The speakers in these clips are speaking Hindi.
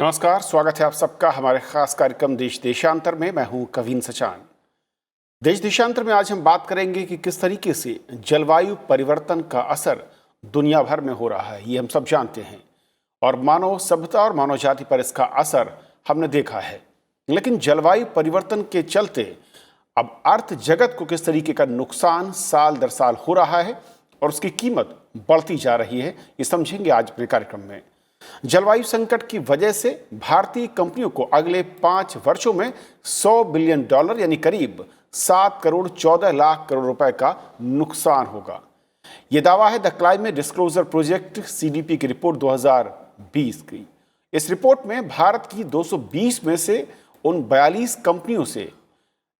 नमस्कार, स्वागत है आप सबका हमारे खास कार्यक्रम देश देशांतर में। मैं हूं कवीन सचान। देश देशांतर में आज हम बात करेंगे कि किस तरीके से जलवायु परिवर्तन का असर दुनिया भर में हो रहा है। ये हम सब जानते हैं और मानव सभ्यता और मानव जाति पर इसका असर हमने देखा है। लेकिन जलवायु परिवर्तन के चलते अब अर्थ जगत को किस तरीके का नुकसान साल दर साल हो रहा है और उसकी कीमत बढ़ती जा रही है, ये समझेंगे आज अपने कार्यक्रम में। जलवायु संकट की वजह से भारतीय कंपनियों को अगले 5 वर्षों में $100 बिलियन यानी करीब 7 करोड़ 14 लाख करोड़ रुपए का नुकसान होगा। यह दावा है the climate disclosure project CDP की रिपोर्ट 2020 की। इस रिपोर्ट में भारत की 220 में से उन 42 कंपनियों से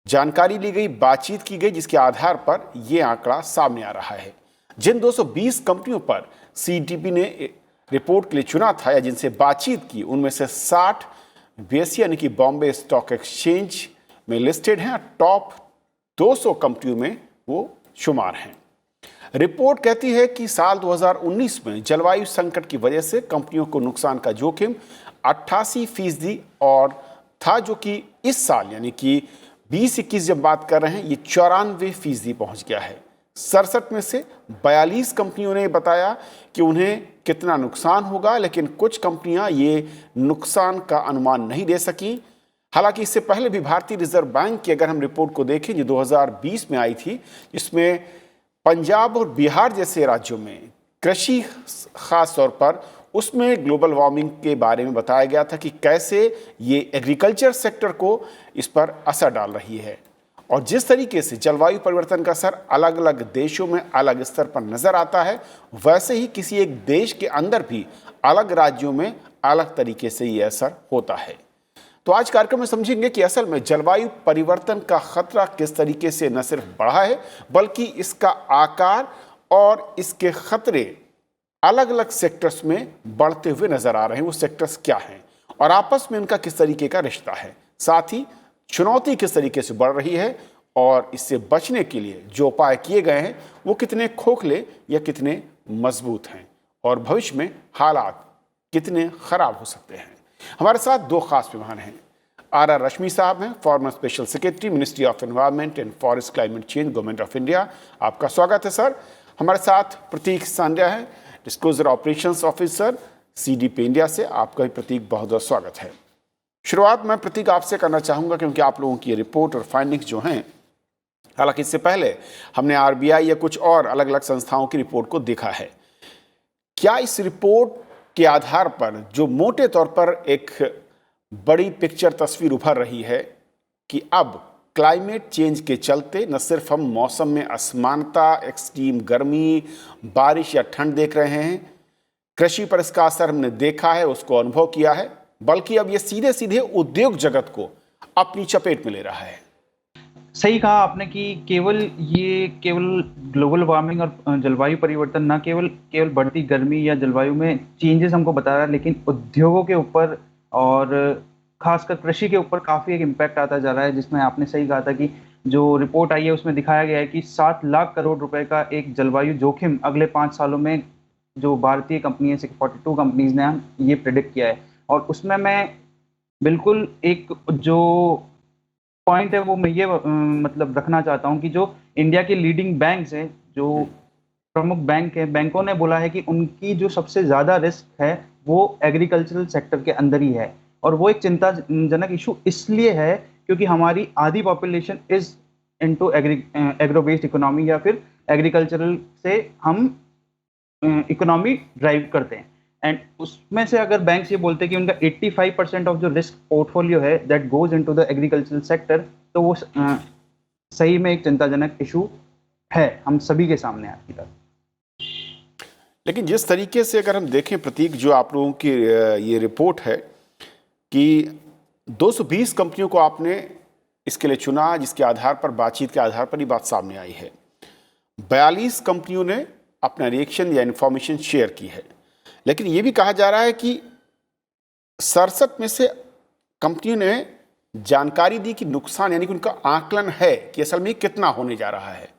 जानकारी ली गई, बातचीत की गई, जिसके आधार पर यह आंकड़ा सामने आ रहा है। जिन 220 कंपनियों पर CDP ने रिपोर्ट के लिए चुना था या जिनसे बातचीत की, उनमें से 60 BSE यानी कि बॉम्बे स्टॉक एक्सचेंज में लिस्टेड हैं। टॉप 200 कंपनियों में वो शुमार हैं। रिपोर्ट कहती है कि साल 2019 में जलवायु संकट की वजह से कंपनियों को नुकसान का जोखिम 88% और था, जो कि इस साल यानी कि 2021 जब बात कर रहे हैं, ये 94% पहुंच गया है। 67 में से 42 कंपनियों ने बताया कि उन्हें कितना नुकसान होगा, लेकिन कुछ कंपनियां ये नुकसान का अनुमान नहीं दे सकी। हालांकि इससे पहले भी भारतीय रिजर्व बैंक की अगर हम रिपोर्ट को देखें जो 2020 में आई थी, इसमें पंजाब और बिहार जैसे राज्यों में कृषि खास तौर पर उसमें ग्लोबल वार्मिंग के बारे में बताया गया था कि कैसे ये एग्रीकल्चर सेक्टर को इस पर असर डाल रही है। और जिस तरीके से जलवायु परिवर्तन का असर अलग अलग देशों में अलग स्तर पर नजर आता है, वैसे ही किसी एक देश के अंदर भी अलग राज्यों में अलग तरीके से ये असर होता है। तो आज कार्यक्रम में समझेंगे कि असल में जलवायु परिवर्तन का खतरा किस तरीके से न सिर्फ बढ़ा है, बल्कि इसका आकार और इसके खतरे अलग अलग सेक्टर्स में बढ़ते हुए नजर आ रहे हैं। वो सेक्टर्स क्या हैं और आपस में उनका किस तरीके का रिश्ता है, साथ ही चुनौती किस तरीके से बढ़ रही है और इससे बचने के लिए जो उपाय किए गए हैं वो कितने खोखले या कितने मजबूत हैं और भविष्य में हालात कितने खराब हो सकते हैं। हमारे साथ 2 खास मेहमान हैं। RR रश्मि साहब हैं, farmer special secretary, ministry of environment and forest climate change, government of India. आपका स्वागत है सर। हमारे साथ प्रतीक सांड्या है, disclosure operations officer, CDP India से। आपका भी प्रतीक बहुत बहुत स्वागत है। शुरुआत मैं प्रतीक आपसे करना चाहूँगा क्योंकि आप लोगों की रिपोर्ट और फाइंडिंग्स जो हैं, हालांकि इससे पहले हमने RBI या कुछ और अलग अलग संस्थाओं की रिपोर्ट को देखा है। क्या इस रिपोर्ट के आधार पर जो मोटे तौर पर एक बड़ी पिक्चर तस्वीर उभर रही है कि अब क्लाइमेट चेंज के चलते न सिर्फ हम मौसम में असमानता, एक्सट्रीम गर्मी, बारिश या ठंड देख रहे हैं, कृषि पर इसका असर हमने देखा है, उसको अनुभव किया है, बल्कि अब ये सीधे सीधे उद्योग जगत को अपनी चपेट में ले रहा है। सही कहा आपने कि केवल ग्लोबल वार्मिंग और जलवायु परिवर्तन ना केवल बढ़ती गर्मी या जलवायु में चेंजेस हमको बता रहा है, लेकिन उद्योगों के ऊपर और खासकर कृषि के ऊपर काफ़ी एक इम्पैक्ट आता जा रहा है। जिसमें आपने सही कहा था कि जो रिपोर्ट आई है उसमें दिखाया गया है कि 7 लाख करोड़ रुपए का एक जलवायु जोखिम अगले 5 सालों में जो भारतीय कंपनी है 42 कंपनीज ने ये प्रिडिक्ट किया है। और उसमें मैं बिल्कुल एक जो पॉइंट है वो मैं ये मतलब रखना चाहता हूँ कि जो इंडिया के लीडिंग बैंक्स हैं, जो प्रमुख बैंक हैं, बैंकों ने बोला है कि उनकी जो सबसे ज़्यादा रिस्क है वो एग्रीकल्चरल सेक्टर के अंदर ही है। और वो एक चिंताजनक इशू इसलिए है क्योंकि हमारी आधी population is into agro based economy या फिर एग्रीकल्चरल से हम इकोनॉमी ड्राइव करते हैं। एंड उसमें से अगर बैंक ये बोलते हैं कि उनका 85% ऑफ जो रिस्क पोर्टफोलियो है that goes into the agricultural sector, तो वो सही में एक चिंताजनक इशू है हम सभी के सामने आज की तरह। लेकिन जिस तरीके से अगर हम देखें प्रतीक, जो आप लोगों की ये रिपोर्ट है कि 220 कंपनियों को आपने इसके लिए चुना, जिसके आधार पर बातचीत के आधार पर ये बात सामने आई है। 42 कंपनियों ने अपना रिएक्शन या इंफॉर्मेशन शेयर की है, लेकिन ये भी कहा जा रहा है कि 67 में से कंपनियों ने जानकारी दी कि नुकसान यानी कि उनका आकलन है कि असल में कितना होने जा रहा है।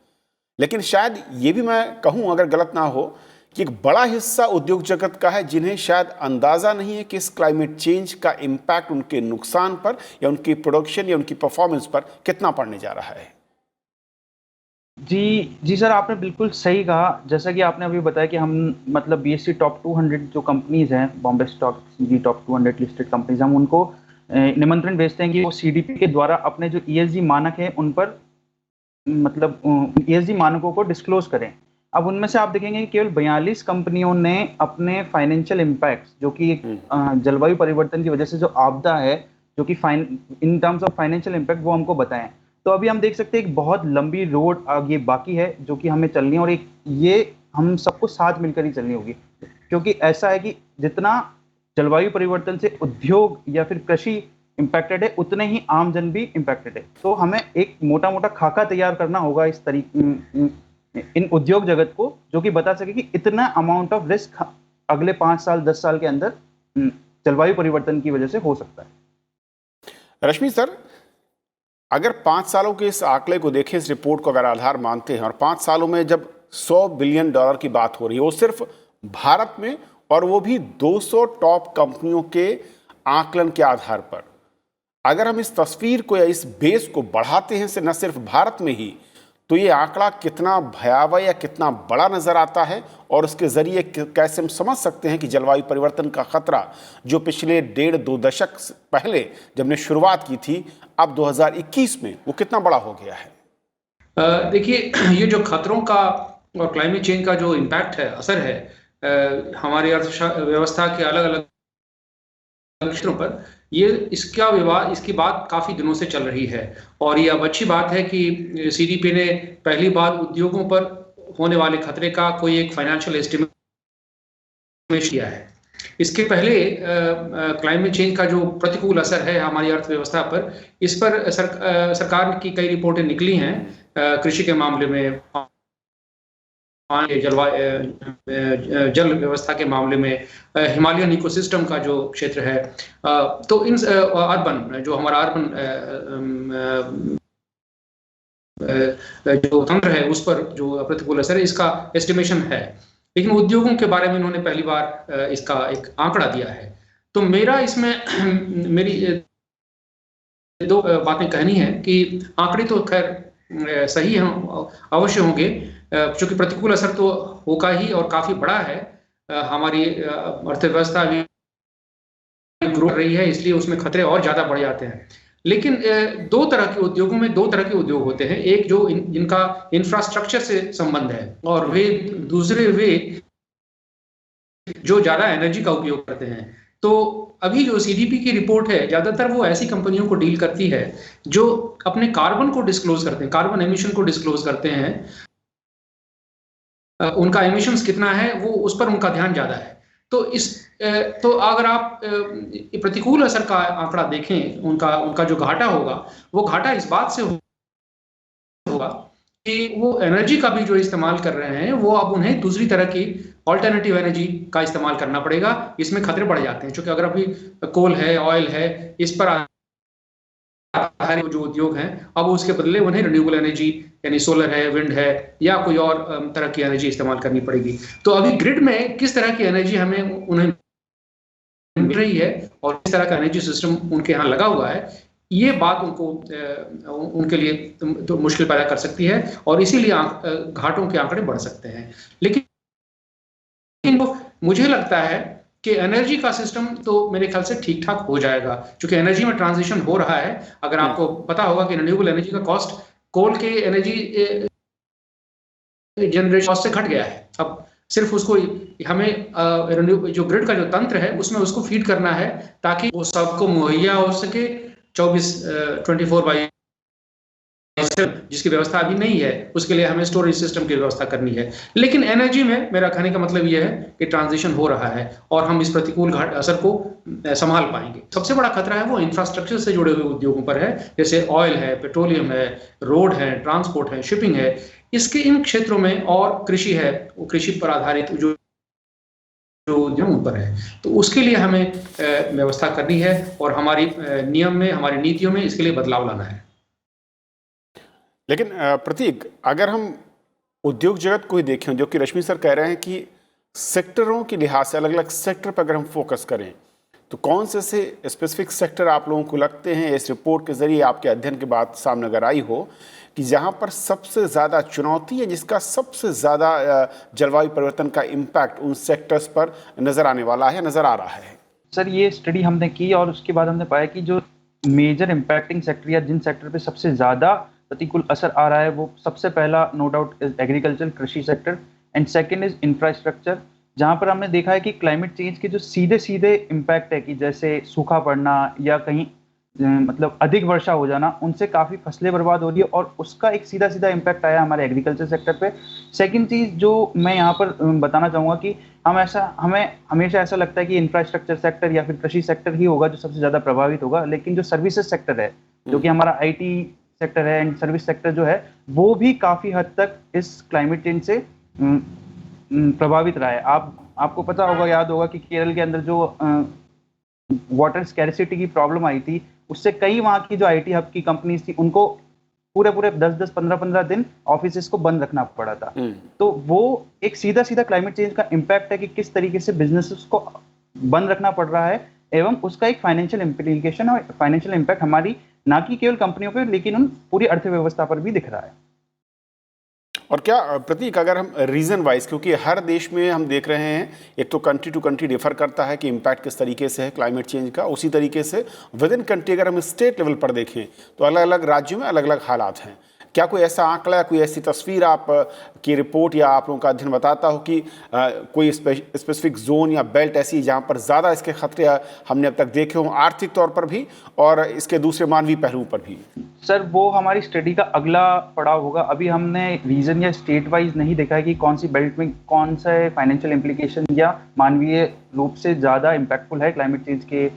लेकिन शायद ये भी मैं कहूँ, अगर गलत ना हो, कि एक बड़ा हिस्सा उद्योग जगत का है जिन्हें शायद अंदाज़ा नहीं है कि इस क्लाइमेट चेंज का इम्पैक्ट उनके नुकसान पर या उनकी प्रोडक्शन या उनकी परफॉर्मेंस पर कितना पड़ने जा रहा है। जी सर, आपने बिल्कुल सही कहा। जैसा कि आपने अभी बताया कि हम मतलब बीएसई टॉप 200 जो कंपनीज़ हैं, Bombay stock exchange top 200 listed companies, हम उनको निमंत्रण भेजते हैं कि वो सीडीपी के द्वारा अपने जो ईएसजी मानक हैं उन पर मतलब ईएसजी मानकों को डिस्क्लोज करें। अब उनमें से आप देखेंगे कि केवल 42 कंपनियों ने अपने फाइनेंशियल इम्पैक्ट्स, जो कि जलवायु परिवर्तन की वजह से जो आपदा है, जो कि in terms of financial impact, वो हमको बताएं। तो अभी हम देख सकते हैं एक बहुत लंबी रोड आगे बाकी है जो कि हमें चलनी है, और एक ये हम सबको साथ मिलकर ही चलनी होगी, क्योंकि ऐसा है कि जितना जलवायु परिवर्तन से उद्योग या फिर कृषि इम्पैक्टेड है, उतने ही आम जन भी इम्पैक्टेड है। तो हमें एक मोटा मोटा खाका तैयार करना होगा इस तरीके इन उद्योग जगत को, जो कि बता सके कि इतना अमाउंट ऑफ रिस्क अगले 5 साल 10 साल के अंदर जलवायु परिवर्तन की वजह से हो सकता है। रश्मि सर, अगर 5 सालों के इस आंकड़े को देखें, इस रिपोर्ट को अगर आधार मानते हैं, और 5 सालों में जब $100 बिलियन की बात हो रही है, वो सिर्फ भारत में, और वो भी 200 टॉप कंपनियों के आकलन के आधार पर, अगर हम इस तस्वीर को या इस बेस को बढ़ाते हैं से न सिर्फ भारत में ही, तो ये आंकड़ा कितना भयावह या कितना बड़ा नजर आता है, और उसके जरिए कैसे हम समझ सकते हैं कि जलवायु परिवर्तन का खतरा जो पिछले 1.5-2 दशक पहले जब हमने शुरुआत की थी, अब 2021 में वो कितना बड़ा हो गया है। देखिए, ये जो खतरों का और क्लाइमेट चेंज का जो इम्पैक्ट है, असर है हमारी अर्थव्यवस्था के अलग अलग क्षेत्रों पर, ये इसकी बात काफी दिनों से चल रही है। और ये अब अच्छी बात है कि सीडीपी ने पहली बार उद्योगों पर होने वाले खतरे का कोई एक फाइनेंशियल एस्टिमेट किया है। इसके पहले क्लाइमेट चेंज का जो प्रतिकूल असर है हमारी अर्थव्यवस्था पर, इस पर सरकार की कई रिपोर्टें निकली हैं, कृषि के मामले में, जल व्यवस्था के मामले में, हिमालयन इकोसिस्टम का जो क्षेत्र है, तो इन अर्बन जो हमारा अर्बन जो तंत्र है उस पर जो प्रतिकूल असर है, इसका एस्टिमेशन है। लेकिन उद्योगों के बारे में इन्होंने पहली बार इसका एक आंकड़ा दिया है। तो मेरा इसमें मेरी 2 बातें कहनी है कि आंकड़े तो खैर सही हैं, अवश्य होंगे, क्योंकि प्रतिकूल असर तो होगा ही और काफी बड़ा है। हमारी अर्थव्यवस्था अभी ग्रो रही है, इसलिए उसमें खतरे और ज्यादा बढ़ जाते हैं। लेकिन 2 तरह के उद्योगों में 2 तरह के उद्योग होते हैं। एक जो जिनका इंफ्रास्ट्रक्चर से संबंध है, और दूसरे वे जो ज्यादा एनर्जी का उपयोग करते हैं। तो अभी जो सीडीपी की रिपोर्ट है, ज्यादातर वो ऐसी कंपनियों को डील करती है जो अपने कार्बन को डिस्क्लोज करते हैं, कार्बन एमिशन को डिस्क्लोज करते हैं। उनका एमिशंस कितना है, वो उस पर उनका ध्यान ज्यादा है। तो अगर आप प्रतिकूल असर का आंकड़ा देखें, उनका जो घाटा होगा, वो घाटा इस बात से होगा कि वो एनर्जी का भी जो इस्तेमाल कर रहे हैं, वो अब उन्हें दूसरी तरह की ऑल्टरनेटिव एनर्जी का इस्तेमाल करना पड़ेगा। इसमें खतरे बढ़ जाते हैं, क्योंकि अगर अभी कोल है, ऑयल है, इस पर जो उद्योग हैं, अब उसके बदले उन्हें रिन्यूएबल एनर्जी यानी सोलर है, विंड है, या कोई और तरह की एनर्जी इस्तेमाल करनी पड़ेगी। तो अभी ग्रिड में किस तरह की एनर्जी हमें उन्हें मिल रही है और किस तरह का एनर्जी सिस्टम उनके यहाँ लगा हुआ है, ये बात उनके लिए तो मुश्किल पैदा कर सकती है, और इसीलिए घाटों के आंकड़े बढ़ सकते हैं। लेकिन मुझे लगता है कि एनर्जी का सिस्टम तो मेरे ख्याल से ठीक ठाक हो जाएगा, क्योंकि एनर्जी में ट्रांजिशन हो रहा है। अगर आपको पता होगा कि रिन्यूएबल एनर्जी का कॉस्ट कोल के एनर्जी जनरेशन कॉस्ट से घट गया है। अब सिर्फ उसको हमें जो ग्रिड का जो तंत्र है उसमें उसको फीड करना है, ताकि वो सबको मुहैया हो सके 24/7 जिसकी व्यवस्था अभी नहीं है, उसके लिए हमें स्टोरेज सिस्टम की व्यवस्था करनी है। लेकिन एनर्जी में मेरा कहने का मतलब यह है कि ट्रांजिशन हो रहा है और हम इस प्रतिकूल असर को संभाल पाएंगे। सबसे बड़ा खतरा है वो इंफ्रास्ट्रक्चर से जुड़े हुए उद्योगों पर है, जैसे ऑयल है, पेट्रोलियम है, रोड है, ट्रांसपोर्ट है, शिपिंग है। इसके इन क्षेत्रों में, और कृषि है, वो कृषि पर आधारित जो उद्योग पर है, तो उसके लिए हमें व्यवस्था करनी है, और हमारी नियम में, हमारी नीतियों में इसके लिए बदलाव लाना है। लेकिन प्रतीक, अगर हम उद्योग जगत को ही देखें, जो कि रश्मि सर कह रहे हैं कि सेक्टरों के लिहाज से अलग अलग सेक्टर पर अगर हम फोकस करें तो कौन से स्पेसिफिक सेक्टर आप लोगों को लगते हैं इस रिपोर्ट के जरिए आपके अध्ययन के बाद सामने अगर आई हो कि जहां पर सबसे ज़्यादा चुनौती है, जिसका सबसे ज़्यादा जलवायु परिवर्तन का इम्पैक्ट उन सेक्टर्स पर नज़र आने वाला है, नज़र आ रहा है? सर ये स्टडी हमने की और उसके बाद हमने पाया कि जो मेजर इम्पैक्टिंग सेक्टर या जिन सेक्टर पे सबसे ज़्यादा प्रतिकूल असर आ रहा है वो सबसे पहला नो डाउट इज एग्रीकल्चर, कृषि sector, and second is infrastructure, जहाँ पर हमने देखा है कि क्लाइमेट चेंज के जो सीधे सीधे इम्पैक्ट है कि जैसे सूखा पड़ना या कहीं मतलब अधिक वर्षा हो जाना, उनसे काफ़ी फसलें बर्बाद हो रही है और उसका एक सीधा सीधा इम्पैक्ट आया हमारे एग्रीकल्चर सेक्टर पे। सेकंड चीज़ जो मैं यहाँ पर बताना चाहूँगा कि हमें हमेशा ऐसा लगता है कि इंफ्रास्ट्रक्चर सेक्टर या फिर कृषि सेक्टर ही होगा जो सबसे ज़्यादा प्रभावित होगा, लेकिन जो सर्विसेज सेक्टर है, जो कि हमारा IT सेक्टर है एंड सर्विस सेक्टर जो है, वो भी काफ़ी हद तक इस क्लाइमेट चेंज से प्रभावित रहा है। आपको पता होगा, याद होगा कि केरल के अंदर जो वाटर स्कैरिसिटी की प्रॉब्लम आई थी, उससे कई वहाँ की जो IT हब की कंपनीज थी उनको पूरे 10-10, 15-15 दिन ऑफिसेस को बंद रखना पड़ा था। तो वो एक सीधा सीधा क्लाइमेट चेंज का इम्पैक्ट है कि किस तरीके से बिजनेसेस को बंद रखना पड़ रहा है एवं उसका एक फाइनेंशियल इम्प्लीकेशन और फाइनेंशियल इम्पैक्ट हमारी ना कि केवल कंपनियों पर लेकिन उन पूरी अर्थव्यवस्था पर भी दिख रहा है। और क्या प्रतीक, अगर हम रीजन वाइज, क्योंकि हर देश में हम देख रहे हैं एक तो कंट्री टू कंट्री डिफर करता है कि इम्पैक्ट किस तरीके से है क्लाइमेट चेंज का, उसी तरीके से विद इन कंट्री अगर हम स्टेट लेवल पर देखें तो अलग अलग राज्यों में अलग अलग हालात हैं। क्या कोई ऐसा आंकड़ा, कोई ऐसी तस्वीर आप की रिपोर्ट या आप लोगों का अध्ययन बताता हो कि कोई स्पेसिफिक जोन या बेल्ट ऐसी जहाँ पर ज़्यादा इसके खतरे हमने अब तक देखे हों, आर्थिक तौर पर भी और इसके दूसरे मानवीय पहलू पर भी? सर वो हमारी स्टडी का अगला पड़ाव होगा। अभी हमने रीजन या स्टेट वाइज नहीं देखा है कि कौन सी बेल्ट में कौन सा फाइनेंशियल इम्प्लीकेशन या मानवीय रूप से ज़्यादा इम्पैक्टफुल है क्लाइमेट चेंज के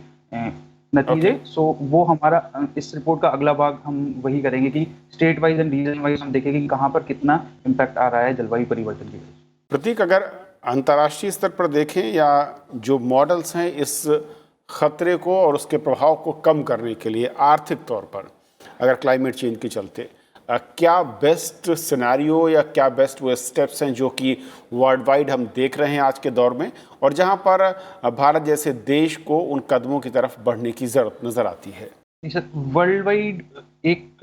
नतीजे। सो वो हमारा इस रिपोर्ट का अगला भाग हम वही करेंगे कि state wise and region wise हम देखेंगे कि कहाँ पर कितना इम्पैक्ट आ रहा है जलवायु परिवर्तन की वजह से। प्रतीक, अगर अंतर्राष्ट्रीय स्तर पर देखें या जो मॉडल्स हैं इस खतरे को और उसके प्रभाव को कम करने के लिए आर्थिक तौर पर, अगर क्लाइमेट चेंज के चलते क्या बेस्ट सिनेरियो या क्या बेस्ट वो स्टेप्स हैं जो कि वर्ल्ड वाइड हम देख रहे हैं आज के दौर में, और जहां पर भारत जैसे देश को उन कदमों की तरफ बढ़ने की ज़रूरत नज़र आती है? सर वर्ल्ड वाइड एक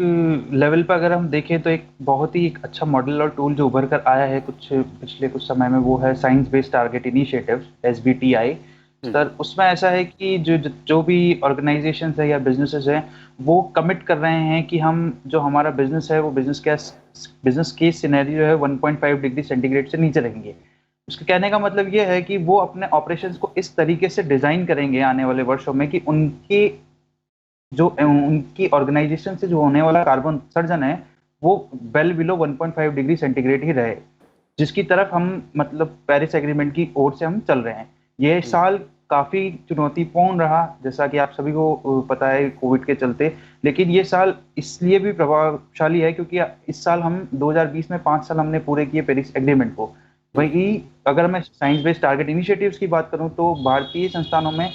लेवल पर अगर हम देखें तो एक बहुत ही एक अच्छा मॉडल और टूल जो उभर कर आया है पिछले कुछ समय में, वो है science based target initiative, SBTI। Sir उसमें ऐसा है कि जो भी ऑर्गेनाइजेशंस है या बिजनेसेस हैं वो कमिट कर रहे हैं कि हम जो हमारा बिजनेस है वो बिजनेस केस सिनेरियो है 1.5 डिग्री सेंटीग्रेड से नीचे रहेंगे। उसके कहने का मतलब ये है कि वो अपने ऑपरेशंस को इस तरीके से डिजाइन करेंगे आने वाले वर्षों में कि उनकी ऑर्गेनाइजेशन से जो होने वाला कार्बन उत्सर्जन है वो वेल बिलो 1.5 डिग्री सेंटीग्रेड ही रहे, जिसकी तरफ हम मतलब पेरिस एग्रीमेंट की ओर से हम चल रहे हैं। ये साल काफ़ी चुनौतीपूर्ण रहा, जैसा कि आप सभी को पता है कोविड के चलते, लेकिन ये साल इसलिए भी प्रभावशाली है क्योंकि इस साल हम 2020 में 5 साल हमने पूरे किए पेरिस एग्रीमेंट को। वही अगर मैं साइंस बेस्ड टारगेट इनिशिएटिव्स की बात करूं तो भारतीय संस्थानों में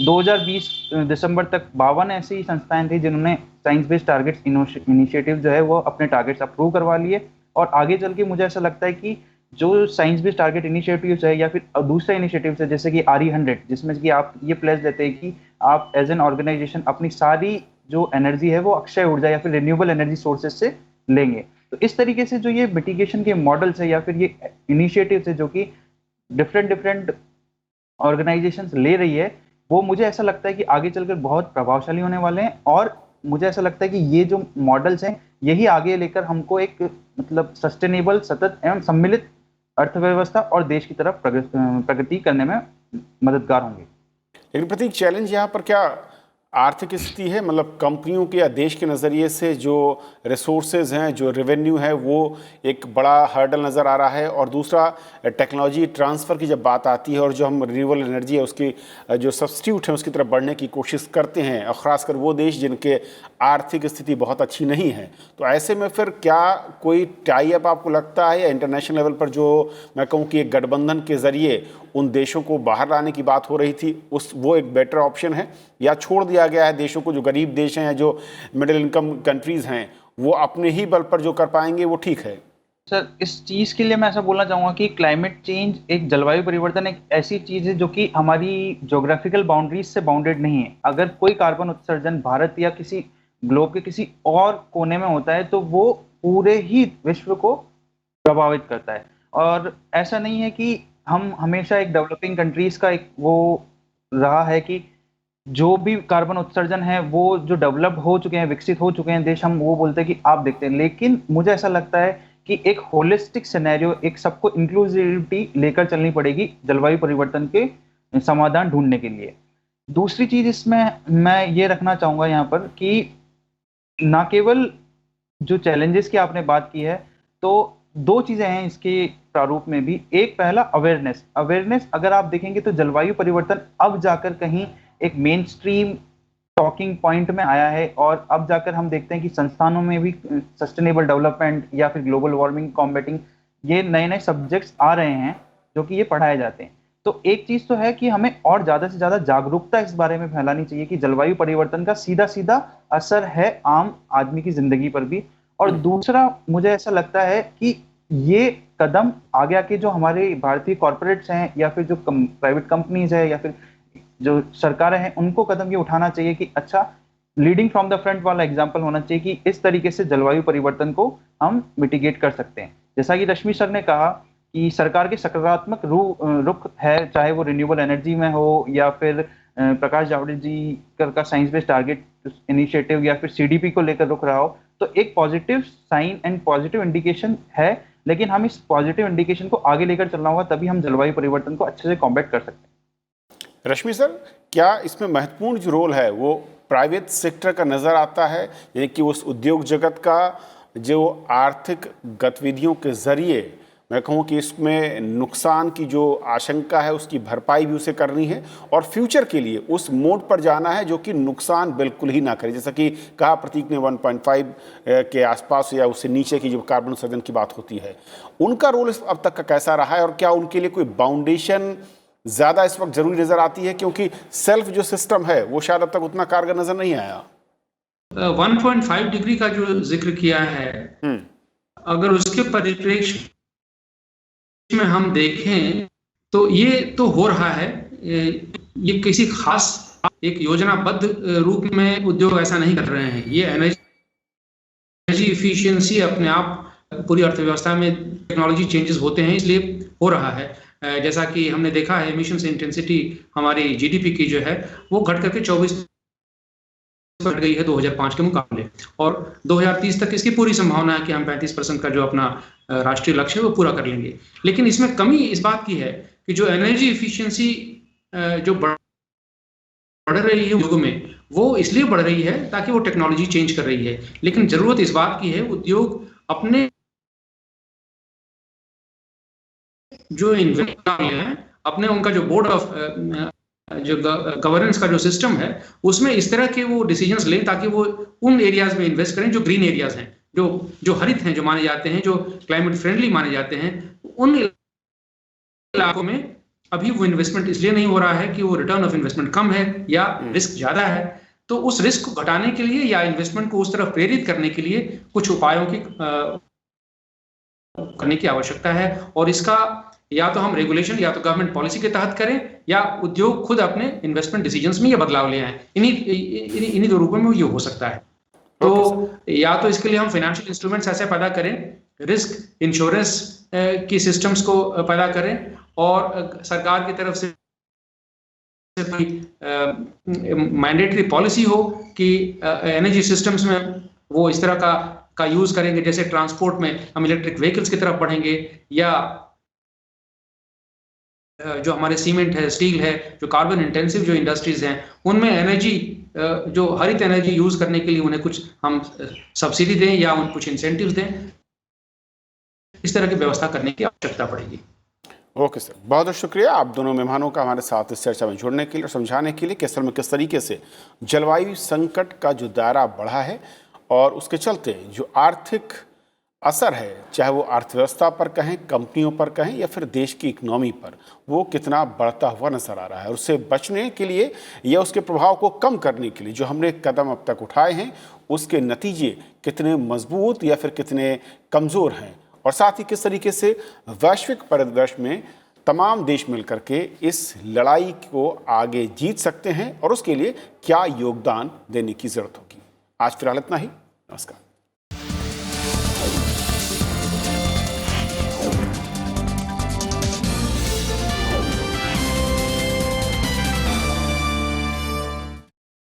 2020 दिसंबर तक 52 ऐसी संस्थाएं थी जिन्होंने साइंस बेस्ड टारगेट्स इनिशिएटिव जो है वो अपने टारगेट्स अप्रूव करवा लिए। और आगे चल के मुझे ऐसा लगता है कि जो साइंस बेस्ड टारगेट इनिशिएटिव्स है या फिर दूसरा इनिशिएटिव है जैसे कि RE100, जिसमें कि आप ये प्लेस देते हैं कि आप एज एन ऑर्गेनाइजेशन अपनी सारी जो एनर्जी है वो अक्षय ऊर्जा या फिर रिन्यूएबल एनर्जी सोर्सेज से लेंगे। तो इस तरीके से जो ये मिटिगेशन के मॉडल्स है या फिर ये इनिशिएटिव्स है जो कि डिफरेंट ऑर्गेनाइजेशंस ले रही है, वो मुझे ऐसा लगता है कि आगे चलकर बहुत प्रभावशाली होने वाले हैं। और मुझे ऐसा लगता है कि ये जो मॉडल्स हैं यही आगे लेकर हमको एक मतलब सस्टेनेबल, सतत एवं सम्मिलित अर्थव्यवस्था और देश की तरफ प्रगति करने में मददगार होंगे। लेकिन प्रतीक, चैलेंज यहाँ पर क्या आर्थिक स्थिति है? मतलब कंपनियों के या देश के नज़रिए से जो रिसोर्सेज हैं, जो रेवेन्यू है, वो एक बड़ा हर्डल नज़र आ रहा है। और दूसरा टेक्नोलॉजी ट्रांसफ़र की जब बात आती है और जो हम रिन्यूएबल एनर्जी है उसकी जो सब्स्टिट्यूट है उसकी तरफ बढ़ने की कोशिश करते हैं, और ख़ासकर वो देश जिनके आर्थिक स्थिति बहुत अच्छी नहीं है, तो ऐसे में फिर क्या कोई टाई अप आपको लगता है या इंटरनेशनल लेवल पर जो मैं कहूँ कि एक गठबंधन के ज़रिए उन देशों को बाहर लाने की बात हो रही थी, वो एक बेटर ऑप्शन है, या छोड़ दिया गया है देशों को, जो गरीब देश हैं या जो मिडिल इनकम कंट्रीज़ हैं वो अपने ही बल पर जो कर पाएंगे वो ठीक है? सर, इस चीज के लिए मैं ऐसा बोलना चाहूंगा कि क्लाइमेट चेंज, एक जलवायु परिवर्तन एक ऐसी चीज है जो कि हमारी ज्योग्राफिकल बाउंड्रीज से बाउंडेड नहीं है। अगर कोई कार्बन उत्सर्जन भारत या किसी ग्लोब के किसी और कोने में होता है तो वो पूरे ही विश्व को प्रभावित करता है। और ऐसा नहीं है कि हम हमेशा एक डेवलपिंग कंट्रीज का एक वो रहा है कि जो भी कार्बन उत्सर्जन है वो जो डेवलप हो चुके हैं, विकसित हो चुके हैं देश, हम वो बोलते हैं कि आप देखते हैं। लेकिन मुझे ऐसा लगता है कि एक होलिस्टिक सिनेरियो, एक सबको इंक्लूसिविटी लेकर चलनी पड़ेगी जलवायु परिवर्तन के समाधान ढूंढने के लिए। दूसरी चीज इसमें मैं ये रखना चाहूंगा यहाँ पर कि ना केवल जो चैलेंजेस की आपने बात की है, तो दो चीजें हैं इसके प्रारूप में भी। एक पहला अवेयरनेस अगर आप देखेंगे तो जलवायु परिवर्तन अब जाकर कहीं एक मेन स्ट्रीम टॉकिंग पॉइंट में आया है, और अब जाकर हम देखते हैं कि संस्थानों में भी सस्टेनेबल डेवलपमेंट या फिर ग्लोबल वार्मिंग कॉम्बेटिंग, ये नए नए सब्जेक्ट्स आ रहे हैं जो कि ये पढ़ाए जाते हैं। तो एक चीज तो है कि हमें और ज्यादा से ज्यादा जागरूकता इस बारे में फैलानी चाहिए कि जलवायु परिवर्तन का सीधा सीधा असर है आम आदमी की जिंदगी पर भी। और दूसरा मुझे ऐसा लगता है कि ये कदम आगे आके जो हमारे भारतीय कॉर्पोरेट्स हैं या फिर जो प्राइवेट कंपनीज है या फिर जो सरकारें हैं, उनको कदम ये उठाना चाहिए कि अच्छा, लीडिंग फ्रॉम द फ्रंट वाला एग्जाम्पल होना चाहिए कि इस तरीके से जलवायु परिवर्तन को हम मिटिगेट कर सकते हैं। जैसा कि रश्मि सर ने कहा कि सरकार के सकारात्मक रुख है, चाहे वो रिन्यूएबल एनर्जी में हो या फिर प्रकाश जावड़ेकर जी का साइंस बेस्ड टारगेट इनिशिएटिव या फिर सीडीपी को लेकर रुख रहा हो, तो एक positive sign and positive indication है। लेकिन हम इस पॉजिटिव इंडिकेशन को आगे लेकर चलना होगा, तभी हम जलवायु परिवर्तन को अच्छे से कॉम्बैट कर सकते हैं। रश्मि सर, क्या इसमें महत्वपूर्ण जो रोल है वो प्राइवेट सेक्टर का नज़र आता है, यानी कि उस उद्योग जगत का जो आर्थिक गतिविधियों के ज़रिए, मैं कहूँ कि इसमें नुकसान की जो आशंका है उसकी भरपाई भी उसे करनी है और फ्यूचर के लिए उस मोड पर जाना है जो कि नुकसान बिल्कुल ही ना करे, जैसा कि कहा प्रतीक ने 1.5 के आसपास या उससे नीचे की जो कार्बन उत्सर्जन की बात होती है, उनका रोल अब तक का कैसा रहा है और क्या उनके लिए कोई बाउंडेशन ज़्यादा इस वक्त जरूरी नज़र आती है, क्योंकि सेल्फ जो सिस्टम है वो शायद अब तक उतना कारगर नज़र नहीं आया। 1.5 डिग्री का जो जिक्र किया है, अगर उसके परिप्रेक्ष्य में हम देखें तो ये तो हो रहा है, ये किसी खास एक योजनाबद्ध रूप में उद्योग ऐसा नहीं कर रहे हैं। ये एनर्जी इफिशियंसी अपने आप पूरी अर्थव्यवस्था में टेक्नोलॉजी चेंजेस होते हैं, इसलिए हो रहा है। जैसा कि हमने देखा है, एमिशंस इंटेंसिटी हमारी जीडीपी की जो है वो घट करके 24 घट गई है 2005 के मुकाबले, और 2030 तक इसकी पूरी संभावना है कि हम 35% का जो अपना राष्ट्रीय लक्ष्य है वो पूरा कर लेंगे। लेकिन इसमें कमी इस बात की है कि जो एनर्जी इफिशियंसी जो बढ़ रही है उद्योग में, वो इसलिए बढ़ रही है ताकि वो टेक्नोलॉजी चेंज कर रही है। लेकिन जरूरत इस बात की है उद्योग अपने जो इन्वेस्ट है, अपने उनका जो बोर्ड ऑफ जो गवर्नेंस का जो सिस्टम है उसमें इस तरह के वो डिसीजंस लें ताकि वो उन एरियाज में इन्वेस्ट करें जो ग्रीन एरियाज हैं, जो हरित हैं, जो माने जाते हैं, जो क्लाइमेट फ्रेंडली माने जाते हैं। उन इलाकों में अभी वो इन्वेस्टमेंट इसलिए नहीं हो रहा है कि वो रिटर्न ऑफ इन्वेस्टमेंट कम है या रिस्क ज्यादा है। तो उस रिस्क को घटाने के लिए या इन्वेस्टमेंट को उस तरफ प्रेरित करने के लिए कुछ उपायों की करने की आवश्यकता है, और इसका या तो हम रेगुलेशन या तो गवर्नमेंट पॉलिसी के तहत करें या उद्योग खुद अपने इन्वेस्टमेंट डिसीजंस में ये बदलाव ले आए। इन्हीं दो रूपों में ये हो सकता है। तो या तो इसके लिए हम फाइनेंशियल इंस्ट्रूमेंट्स ऐसे पैदा करें, रिस्क इंश्योरेंस की सिस्टम्स को पैदा करें, और सरकार की तरफ से मैंडेटरी पॉलिसी हो कि एनर्जी सिस्टम्स में वो इस तरह का यूज करेंगे, जैसे ट्रांसपोर्ट में हम इलेक्ट्रिक व्हीकल्स की तरफ बढ़ेंगे, या जो हमारे सीमेंट है, स्टील है, जो कार्बन इंटेंसिव जो इंडस्ट्रीज हैं, उनमें एनर्जी जो हरित एनर्जी यूज करने के लिए उन्हें कुछ हम सब्सिडी दें या उन कुछ इंसेंटिव्स दें। इस तरह की व्यवस्था करने की आवश्यकता पड़ेगी। ओके सर, बहुत बहुत शुक्रिया आप दोनों मेहमानों का हमारे साथ इस चर्चा में जुड़ने के लिए और समझाने के लिए कि असल में किस तरीके से जलवायु संकट का जो दायरा बढ़ा है और उसके चलते जो आर्थिक असर है, चाहे वो अर्थव्यवस्था पर कहें, कंपनियों पर कहें या फिर देश की इकोनॉमी पर, वो कितना बढ़ता हुआ नजर आ रहा है। और उससे बचने के लिए या उसके प्रभाव को कम करने के लिए जो हमने कदम अब तक उठाए हैं, उसके नतीजे कितने मजबूत या फिर कितने कमज़ोर हैं, और साथ ही किस तरीके से वैश्विक परिदृश्य में तमाम देश मिलकर के इस लड़ाई को आगे जीत सकते हैं और उसके लिए क्या योगदान देने की जरूरत होगी। आज फिलहाल इतना ही। नमस्कार।